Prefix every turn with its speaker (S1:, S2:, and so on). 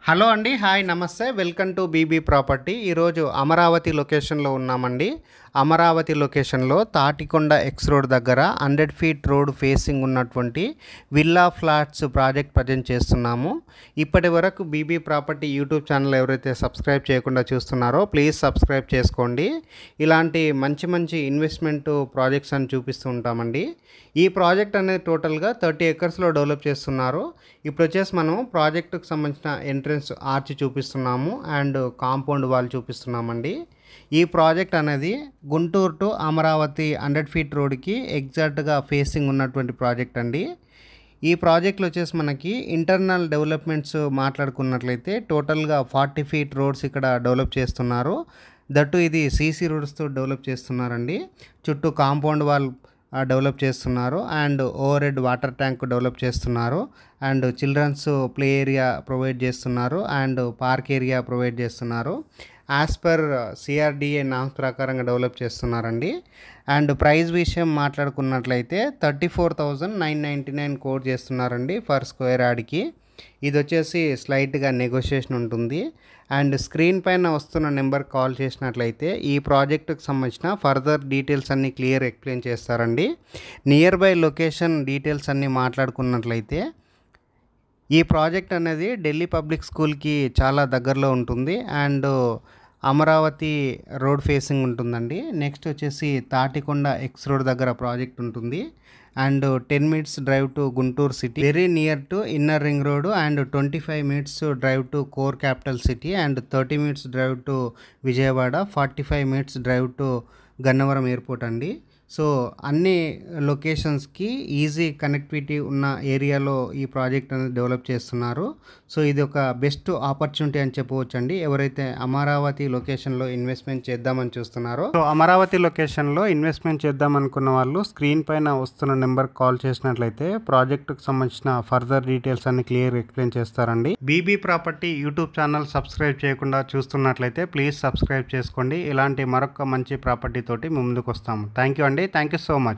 S1: Hello అండి. Hi నమస్తే. Welcome to BB property. ఈరోజు అమరావతి లొకేషన్లో ఉన్నామండి. అమరావతి లొకేషన్లో తాటికొండ ఎక్స్ రోడ్ దగ్గర 100 ఫీట్ రోడ్ ఫేసింగ్ ఉన్నటువంటి విల్లా ఫ్లాట్స్ ప్రాజెక్ట్ ప్రజెంట్ చేస్తున్నాము. ఇప్పటి వరకు బీబీ ప్రాపర్టీ యూట్యూబ్ ఛానల్ ఎవరైతే సబ్స్క్రైబ్ చేయకుండా చూస్తున్నారో ప్లీజ్ సబ్స్క్రైబ్ చేసుకోండి. ఇలాంటి మంచి మంచి ఇన్వెస్ట్మెంట్ ప్రాజెక్ట్స్ అని చూపిస్తూ ఉంటామండి. ఈ ప్రాజెక్ట్ అనేది టోటల్గా 30 ఎకర్స్లో డెవలప్ చేస్తున్నారు. ఇప్పుడు వచ్చేసి మనం ప్రాజెక్టుకు సంబంధించిన ఎంట్రన్స్ ఆర్చ్ చూపిస్తున్నాము అండ్ కాంపౌండ్ వాల్ చూపిస్తున్నామండి. ఈ ప్రాజెక్ట్ అనేది గుంటూరు టు అమరావతి 100 ఫీట్ రోడ్కి ఎగ్జాక్ట్గా ఫేసింగ్ ఉన్నటువంటి ప్రాజెక్ట్ అండి. ఈ ప్రాజెక్ట్లో వచ్చేసి మనకి ఇంటర్నల్ డెవలప్మెంట్స్ మాట్లాడుకున్నట్లయితే టోటల్గా 40 ఫీట్ రోడ్స్ ఇక్కడ డెవలప్ చేస్తున్నారు. దట్టు ఇది సీసీ రోడ్స్తో డెవలప్ చేస్తున్నారండి. చుట్టూ కాంపౌండ్ వాల్ డెవలప్ చేస్తున్నారు and overhead water tank develop చేస్తున్నారు and children's play area provide చేస్తున్నారు అండ్ పార్క్ ఏరియా ప్రొవైడ్ చేస్తున్నారు. యాజ్ పర్ సిఆర్డిఏ నామ్స్ ప్రకారంగా డెవలప్ చేస్తున్నారండి. అండ్ ప్రైస్ విషయం మాట్లాడుకున్నట్లయితే 34,999 కోట్ చేస్తున్నారండి ఫర్ స్క్వేర్ యార్డ్కి. ఇది వచ్చేసి స్లైట్గా నెగోషియేషన్ ఉంటుంది. అండ్ స్క్రీన్ పైన వస్తున్న నెంబర్ కాల్ చేసినట్లయితే ఈ ప్రాజెక్టుకు సంబంధించిన ఫర్దర్ డీటెయిల్స్ అన్నీ క్లియర్ ఎక్స్ప్లెయిన్ చేస్తారండి. నియర్ బై లొకేషన్ డీటెయిల్స్ అన్నీ మాట్లాడుకున్నట్లయితే ఈ ప్రాజెక్ట్ అనేది ఢిల్లీ పబ్లిక్ స్కూల్కి చాలా దగ్గరలో ఉంటుంది అండ్ అమరావతి రోడ్ ఫేసింగ్ ఉంటుందండి. నెక్స్ట్ వచ్చేసి తాటికొండ ఎక్స్ రోడ్ దగ్గర ప్రాజెక్ట్ ఉంటుంది and 10 minutes drive to Guntur city, very near to inner ring road and 25 minutes drive to core capital city and 30 minutes drive to Vijayawada, 45 minutes drive to Gannavaram airport అండి. So అన్ని లొకేషన్స్కి easy connectivity ఉన్న ఏరియాలో ఈ project అనేది develop చేస్తున్నారు. So ఇది ఒక best opportunity అని చెప్పవచ్చు అండి ఎవరైతే అమరావతి లొకేషన్లో ఇన్వెస్ట్మెంట్ చేద్దామని చూస్తున్నారో. సో అమరావతి లొకేషన్లో ఇన్వెస్ట్మెంట్ చేద్దాం అనుకున్న వాళ్ళు స్క్రీన్ పైన వస్తున్న నెంబర్ కాల్ చేసినట్లయితే ప్రాజెక్టుకు సంబంధించిన ఫర్దర్ డీటెయిల్స్ అన్ని క్లియర్ ఎక్స్ప్లెయిన్ చేస్తారండి. BB property YouTube channel subscribe చేయకుండా చూస్తున్నట్లయితే ప్లీజ్ సబ్స్క్రైబ్ చేసుకోండి. ఇలాంటి మరొక మంచి ప్రాపర్టీ తోటి ముందుకు వస్తాము. థ్యాంక్ యూ అండి. Thank you so much.